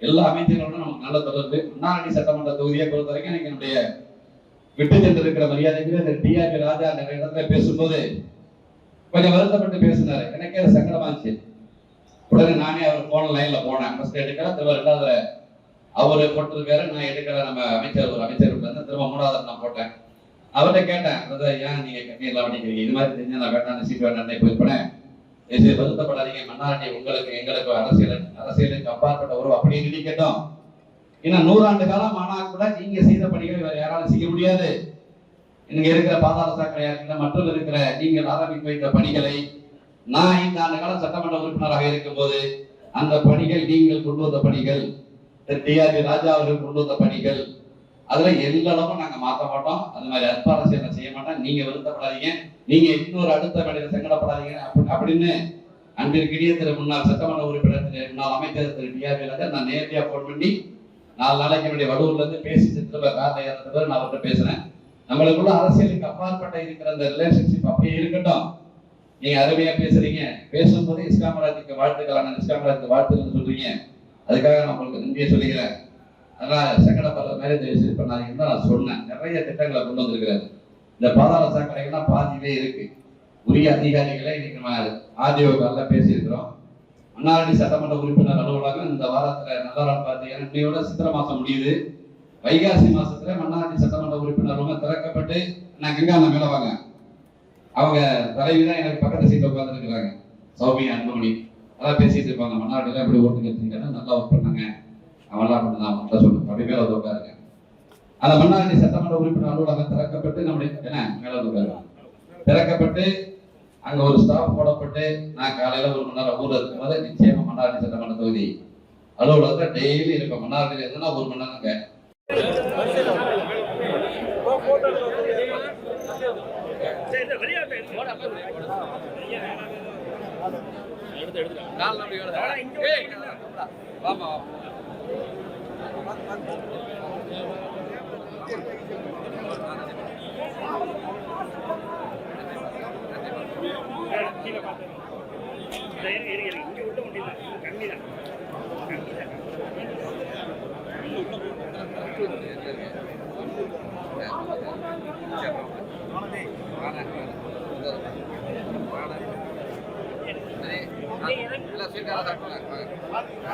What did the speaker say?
எல்லா அமைச்சர்களோடும் நமக்கு நல்ல தொடர்பு. மன்னார்குடி சட்டமன்ற தொகுதியை பொறுத்த வரைக்கும் எனக்கு என்னுடைய விட்டு சென்றிருக்கிற மரியாதைக்கு டிஆர்பி ராஜா நிறைய இடத்துல பேசும்போது கொஞ்சம் வருத்தப்பட்டு பேசினாரு. எனக்கே அது சங்கடமா இருந்துச்சு. உடனே நானே அவர் போன லைன்ல போனேன். ஃபர்ஸ்ட் எடுக்கிற திரும்ப ரெண்டாவது அவரு போட்டிருக்காரு, நான் எடுக்கிற நம்ம அமைச்சர் ஒரு அமைச்சர் திரும்ப மூணாவது நான் போட்டேன். அவர்கிட்ட கேட்டேன், அதாவது ஏன் நீங்க கண்ணீர்லாம் பண்ணிக்கிறீங்க, இது மாதிரி தெரிஞ்சு நான் வேண்டாம் சீட் வேண்டாம் போயிருப்பேன், வருத்தப்படாதீங்க, மன்னார்குடி உங்களுக்கு எங்களுக்கு அரசியலுக்கு அப்பாற்பட்ட உறவு அப்படின்னு நினைக்கட்டும். இன்னும் 100 ஆண்டு காலம் ஆனா கூட நீங்க செய்த பணிகளை வேற யாராலும் செய்ய முடியாது. இங்க இருக்கிற பாதாள சாக்கடையா இருக்கிற மற்றும் இருக்கிற நீங்கள் ஆரம்பித்து வைத்த பணிகளை நான் 5 ஆண்டு காலம் சட்டமன்ற உறுப்பினராக இருக்கும் போது அந்த பணிகள் நீங்கள் கொண்டு வந்த பணிகள், டிஆர்பி ராஜா அவர்கள் கொண்டு வந்த பணிகள், அதுல எல்லாரும் நாங்க மாற்ற மாட்டோம். அது மாதிரி அற்ப அரசியல் செய்ய மாட்டோம். நீங்க வருத்தப்படாதீங்க, நீங்க இன்னொரு அடுத்த வேலையில சங்கடப்படாதீங்க அப்படின்னு அன்பிற்கிடையே முன்னாள் சட்டமன்ற உறுப்பினர் முன்னாள் அமைச்சர் திரு டிஆர்பி ராஜா நான் நேரடியாக போன் பண்ணி 4 நாளைக்கு என்னுடைய வடூர்ல இருந்து பேசி நான் அவர்கிட்ட பேசுறேன். நம்மளுக்குள்ள அரசியலுக்கு அப்பாற்பட்ட இருக்கிற அந்த ரிலேஷன்ஷிப் அப்படியே இருக்கட்டும். நீங்க அருமையா பேசுறீங்க, பேசும்போது இஸ்காமராஜுக்கு வாழ்த்துக்கள், இஸ்காமராஜுக்கு வாழ்த்துக்கள் சொல்றீங்க, அதுக்காக நான் உங்களுக்கு நன்றியை சொல்லிக்கிறேன். அதனால சங்கடப்படுற மாதிரி தயவுசெய்து பண்ணாதீங்கன்னு தான் நான் சொன்னேன். நிறைய திட்டங்களை கொண்டு வந்திருக்கிறாரு. இந்த பாதாள சாக்கடைகள்லாம் பாதியிலே இருக்கு. உரிய அதிகாரிகளை இன்னைக்கு நம்ம ஆடியோ காலில் பேசியிருக்கிறோம். மன்னார்குடி சட்டமன்ற உறுப்பினர் அலுவலகம் இந்த வாரத்துல நல்ல பார்த்தீங்கன்னா இன்னையோட சித்திரை மாசம் முடியுது. வைகாசி மாசத்துல மன்னார்குடி சட்டமன்ற உறுப்பினர் திறக்கப்பட்டு நான் கங்கான மேல வாங்க, அவங்க தலைவி தான் எனக்கு பக்கத்து சீட்டை உட்கார்ந்து இருக்கிறாங்க, சௌமியா அன்புமணி. அதான் பேசிட்டு இருப்பாங்க, மன்னார்குடியில எப்படி ஓட்டு கேட்டீங்கன்னா நல்லா ஒர்க் பண்ணாங்க, அவெல்லாம் பண்ணதான் சொல்லுங்க அப்படி மேல வந்து உட்காருங்க. அந்த மன்னார்குடி சட்டமன்ற உறுப்பினர் அலுவலகம் திறக்கப்பட்டு நம்முடைய என்ன மேல வந்து உட்காருங்க திறக்கப்பட்டு அங்க ஒரு ஸ்டாஃப் போடப்பட்டு நான் காலையில 1 மணி நேரம் ஊர்ல இருக்கும் போது நிச்சயமா மன்னார்குடி சட்டமன்ற தொகுதி அலுவலகத்தை டெய்லி இருக்கும். மன்னார்குடியில இருந்தா 1 மணி நேரம்